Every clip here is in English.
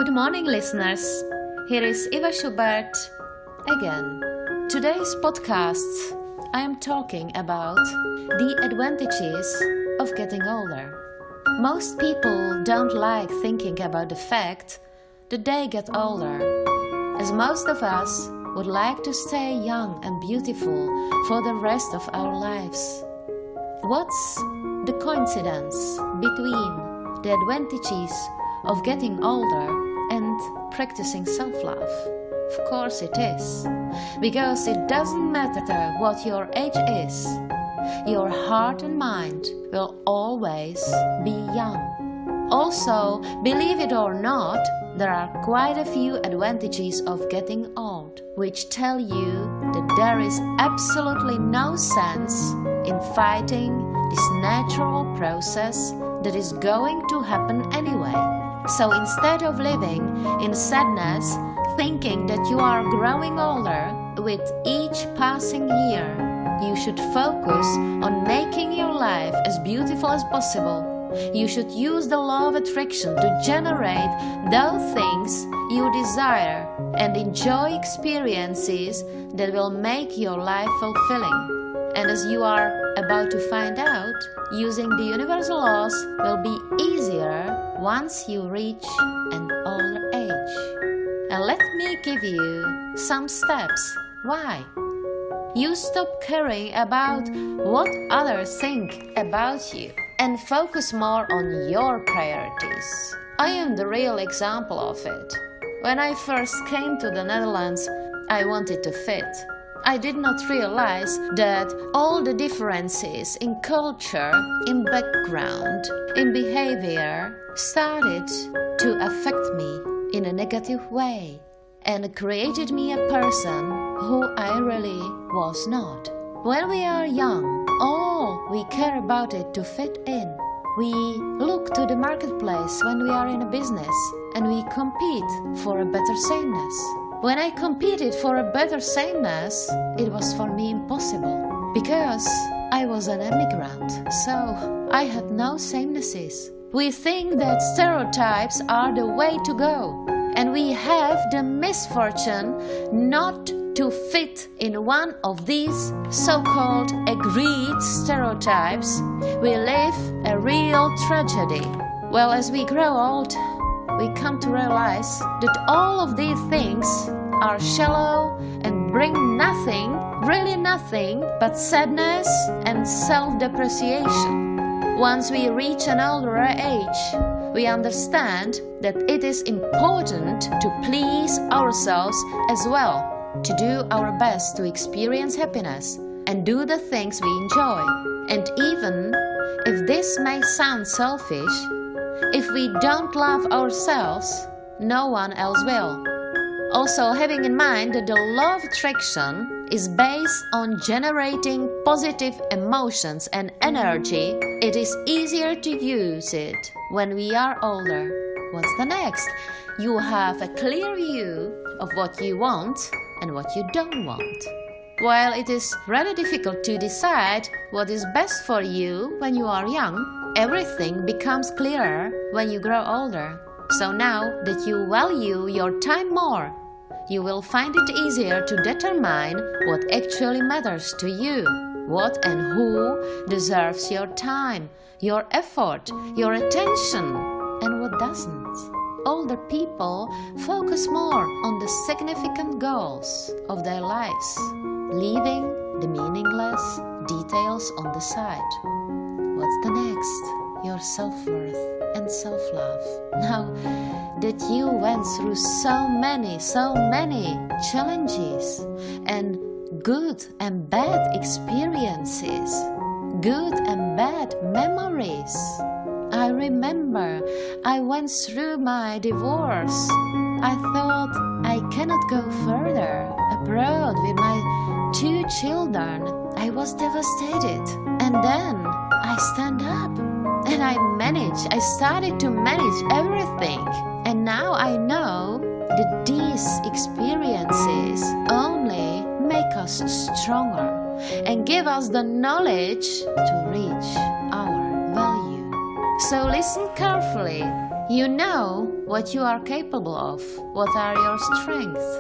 Good morning, listeners. Here is Eva Schubert again. Today's podcast, I am talking about the advantages of getting older. Most people don't like thinking about the fact that they get older, as most of us would like to stay young and beautiful for the rest of our lives. What's the coincidence between the advantages of getting older and practicing self-love? Of course it is, because it doesn't matter what your age is, your heart and mind will always be young. Also, believe it or not, there are quite a few advantages of getting old, which tell you that there is absolutely no sense in fighting this natural process that is going to happen anyway. So instead of living in sadness, thinking that you are growing older with each passing year, you should focus on making your life as beautiful as possible. You should use the law of attraction to generate those things you desire and enjoy experiences that will make your life fulfilling. And as you are about to find out, using the universal laws will be easier once you reach an older age. And let me give you some steps. Why? You stop caring about what others think about you and focus more on your priorities. I am the real example of it. When I first came to the Netherlands, I wanted to fit. I did not realize that all the differences in culture, in background, in behavior started to affect me in a negative way and created me a person who I really was not. When we are young, all we care about it to fit in. We look to the marketplace when we are in a business and we compete for a better sameness. When I competed for a better sameness, it was for me impossible because I was an immigrant, so I had no samenesses. We think that stereotypes are the way to go, and we have the misfortune not to fit in one of these so-called agreed stereotypes. We live a real tragedy. Well, as we grow old, we come to realize that all of these things are shallow and bring nothing, really nothing, but sadness and self-depreciation. Once we reach an older age, we understand that it is important to please ourselves as well, to do our best to experience happiness and do the things we enjoy. And even if this may sound selfish, if we don't love ourselves, no one else will. Also, having in mind that the law of attraction is based on generating positive emotions and energy, it is easier to use it when we are older. What's the next? You have a clear view of what you want and what you don't want. While it is rather difficult to decide what is best for you when you are young, everything becomes clearer when you grow older. So now that you value your time more, you will find it easier to determine what actually matters to you, what and who deserves your time, your effort, your attention, and what doesn't. Older people focus more on the significant goals of their lives, leaving the meaningless details on the side. What's the next? Your self-worth and self-love. Now that you went through so many challenges and good and bad experiences, good and bad memories. I remember I went through my divorce. I thought I cannot go further abroad with my 2 children. I was devastated. And then I stand up and I started to manage everything. And now I know that these experiences only make us stronger and give us the knowledge to reach our value. So listen carefully You know what you are capable of, what are your strengths,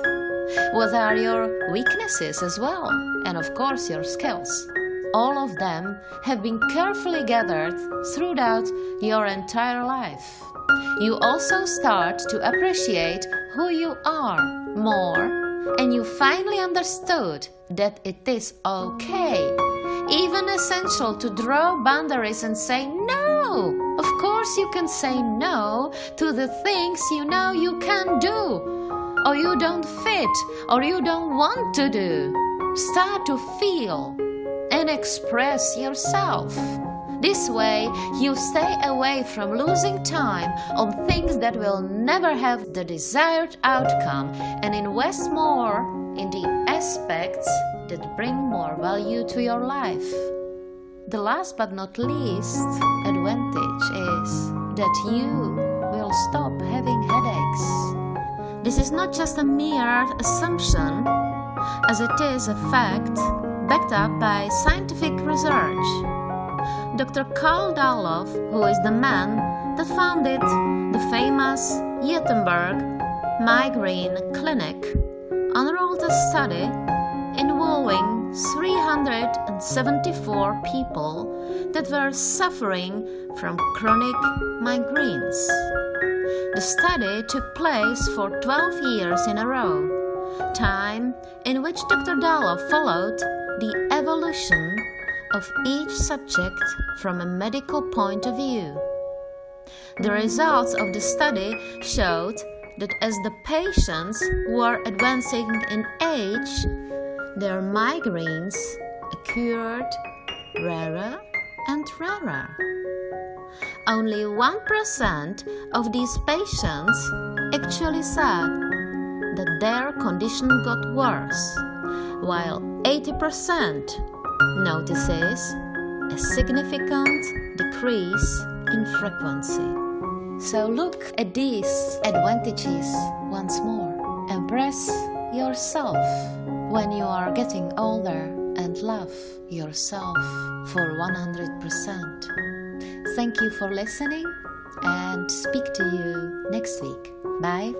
what are your weaknesses as well, and of course your skills. All of them have been carefully gathered throughout your entire life. You also start to appreciate who you are more, and you finally understood that it is okay, even essential, to draw boundaries and say no. Of course you can say no to the things you know you can't do, or you don't fit, or you don't want to do. Start to feel and express yourself. This way, you stay away from losing time on things that will never have the desired outcome and invest more in the aspects that bring more value to your life. The last but not least advantage is that you will stop having headaches. This is not just a mere assumption, as it is a fact backed up by scientific research. Dr. Karl Dahloff, who is the man that founded the famous Gothenburg Migraine Clinic, unrolled a study involving 374 people that were suffering from chronic migraines. The study took place for 12 years in a row, time in which Dr. Dahloff followed the evolution of each subject from a medical point of view. The results of the study showed that as the patients were advancing in age, their migraines occurred rarer and rarer. Only 1% of these patients actually said that their condition got worse, while 80% notices a significant decrease in frequency. So look at these advantages once more. Embrace yourself when you are getting older and love yourself for 100%. Thank you for listening and speak to you next week. Bye.